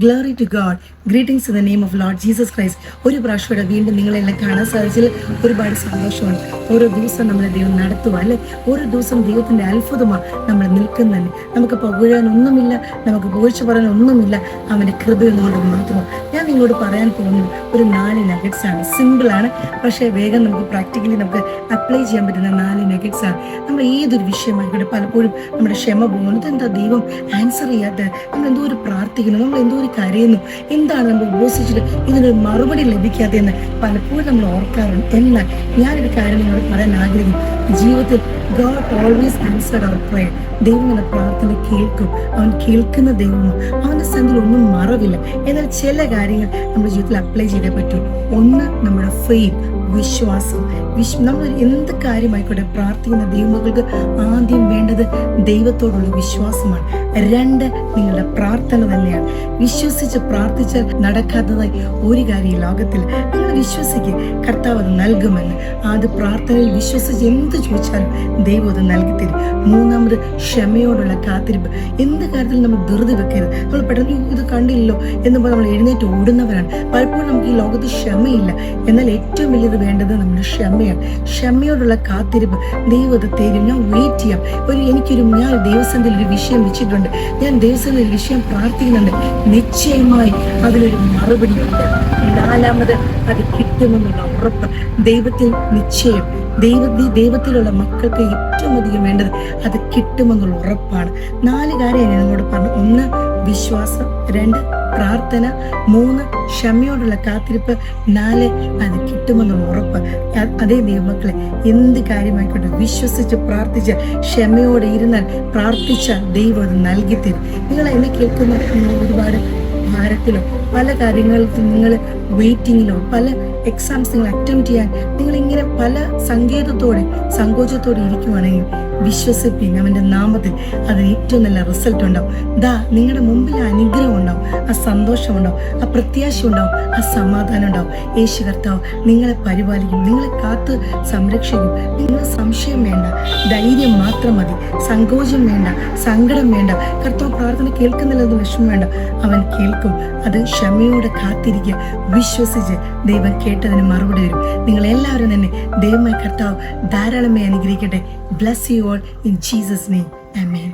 Glory to God. Greetings in the name of Lord Jesus Christ. ഒരു പ്രാവശ്യം വീണ്ടും നിങ്ങളെല്ലാം കാണാൻ സാധിച്ചതിൽ ഒരുപാട് സന്തോഷമാണ്. ഓരോ ദിവസം നമ്മളെ ദൈവം നടത്തുക അല്ലെ, ഓരോ ദിവസം ദൈവത്തിന്റെ അത്ഭുതമാണ് നമ്മൾ നിൽക്കുന്നത്. നമുക്ക് പകുഴാനൊന്നുമില്ല, നമുക്ക് പുകഴ്ച പറയാനൊന്നുമില്ല, അവന്റെ കൃപയൊന്നുകൊണ്ട് മാത്രം. ഞാൻ നിങ്ങളോട് പറയാൻ പോകുന്നത് ഒരു 4 നഗറ്റ്സ് ആണ്. സിമ്പിളാണ്, പക്ഷേ വേഗം നമുക്ക് പ്രാക്ടിക്കലി നമുക്ക് അപ്ലൈ ചെയ്യാൻ പറ്റുന്ന 4 നഗറ്റ്സ് ആണ്. നമ്മൾ ഏതൊരു വിഷയമായിക്കോട്ടെ, പലപ്പോഴും നമ്മുടെ ക്ഷമ പോകുന്നത്, എന്താ ദൈവം ആൻസർ ചെയ്യാത്ത, നമ്മൾ എന്തോ ഒരു പ്രാർത്ഥിക്കുന്നു, നമ്മൾ എന്തോ ഒരു കരയുന്നു, എന്താണ് നമ്മൾ ഉപസിച്ചിട്ട് ഇതിനൊരു മറുപടി ലഭിക്കാത്തതെന്ന് പലപ്പോഴും നമ്മൾ ഓർക്കാറുണ്ട്. എന്നാൽ ഞാനൊരു കാര്യം നിങ്ങളോട് പറയാൻ ആഗ്രഹിക്കും. ജീവിതത്തിൽ God always answered our prayer. ദൈവം എന്ന പ്രാർത്ഥന കേൾക്കും. അവൻ കേൾക്കുന്ന ദൈവമാണ്. അവന്റെ സന്ധിയിൽ ഒന്നും മറവില്ല. എന്നാൽ ചില കാര്യങ്ങൾ നമ്മുടെ ജീവിതത്തിൽ അപ്ലൈ ചെയ്തേ പറ്റൂ. ഒന്ന്, നമ്മുടെ ഫെയ്ത്ത്, വിശ്വാസം. നമ്മൾ എന്ത് കാര്യമായിക്കോട്ടെ പ്രാർത്ഥിക്കുന്ന ദൈവമക്കൾക്ക് ആദ്യം വേണ്ടത് ദൈവത്തോടുള്ള വിശ്വാസമാണ്. 2, നിങ്ങളുടെ പ്രാർത്ഥന തന്നെയാണ്. വിശ്വസിച്ച് പ്രാർത്ഥിച്ചാൽ നടക്കാത്തതായി ഒരു കാര്യം ലോകത്തിൽ. നിങ്ങൾ വിശ്വസിക്കുക, കർത്താവ് അത് നൽകുമെന്ന്. അത് പ്രാർത്ഥനയിൽ വിശ്വസിച്ച് എന്ത് ചോദിച്ചാലും ദൈവം അത് നൽകി തരും. 3, ക്ഷമയോടുള്ള കാത്തിരിപ്പ്. എന്ത് കാര്യത്തിൽ നമ്മൾ ധൃതി വെക്കരുത്. നമ്മൾ പെട്ടെന്ന് ഇത് കണ്ടില്ലല്ലോ എന്നുമ്പോൾ നമ്മൾ എഴുന്നേറ്റ് ഓടുന്നവരാണ്. പലപ്പോഴും നമുക്ക് ഈ ലോകത്ത് ക്ഷമയില്ല. എന്നാൽ ഏറ്റവും വലിയത് വേണ്ടത് നമ്മുടെ ക്ഷമയാണ്. ക്ഷമയോടുള്ള കാത്തിരിപ്പ്. ദൈവം അത് തരും. ഞാൻ വെയിറ്റ് ചെയ്യാം. ഞാൻ ദൈവസന്നിധിയിൽ ഒരു വിഷയം വെച്ചിട്ടുണ്ട്, ഞാൻ ദൈവസന്നിധിയിൽ ഒരു വിഷയം പ്രാർത്ഥിക്കുന്നുണ്ട്. നിശ്ചയമായി അതിനൊരു മറുപടിയുണ്ട്. 4, അത് കിട്ടുമെന്നുള്ള ഉറപ്പ്. ദൈവത്തിൽ നിശ്ചയം. ദൈവത്തിലുള്ള മക്കൾക്ക് ഏറ്റവും അധികം വേണ്ടത് അത് കിട്ടുമെന്നുള്ള ഉറപ്പാണ്. 4 കാര്യം ഞാൻ നിങ്ങളോട് പറഞ്ഞു. 1, വിശ്വാസം. 2, പ്രാർത്ഥന. 3, ക്ഷമയോടുള്ള കാത്തിരിപ്പ്. 4, അത് കിട്ടുമെന്നുള്ള ഉറപ്പ്. അതേ ദൈവമക്കളെ, എന്ത് കാര്യമായിക്കോട്ടെ വിശ്വസിച്ച് പ്രാർത്ഥിച്ച് ക്ഷമയോടെ ഇരുന്നാൽ, പ്രാർത്ഥിച്ചാൽ ദൈവം അത് നൽകി തരും. നിങ്ങൾ എന്നെ കേൾക്കുന്ന ഒരുപാട് ഭാരത്തിലോ പല കാര്യങ്ങൾക്കും നിങ്ങൾ വെയിറ്റിങ്ങിലോ പല എക്സാംസ് നിങ്ങൾ അറ്റംപ്റ്റ് ചെയ്യാൻ നിങ്ങളിങ്ങനെ പല സങ്കോചത്തോടെ ഇരിക്കുവാണെങ്കിൽ വിശ്വസിപ്പിൻ, അവന്റെ നാമത്തിൽ അതിന് ഏറ്റവും നല്ല റിസൾട്ട് ഉണ്ടാവും. നിങ്ങളുടെ മുമ്പിൽ ആ അനുഗ്രഹം ഉണ്ടാവും, ആ സന്തോഷം ഉണ്ടാവും, ആ പ്രത്യാശ ഉണ്ടാവും, ആ സമാധാനം ഉണ്ടാവും. യേശു കർത്താവ് നിങ്ങളെ പരിപാലിക്കും, നിങ്ങളെ കാത്ത് സംരക്ഷിക്കും. നിങ്ങൾ സംശയം വേണ്ട, ധൈര്യം മാത്രം മതി. സങ്കോചം വേണ്ട, സങ്കടം വേണ്ട. കർത്താവ് പ്രാർത്ഥന കേൾക്കുന്നില്ലെന്ന് വിഷമം വേണ്ട, അവൻ കേൾക്കും. അത് ക്ഷമയോടെ കാത്തിരിക്കുക. വിശ്വസിച്ച് ദൈവം കേട്ടതിന് മറുപടി വരും. നിങ്ങൾ എല്ലാവരും തന്നെ ദൈവമായ കർത്താവ് ധാരാളമായി അനുഗ്രഹിക്കട്ടെ. Bless you all in Jesus' name. Amen.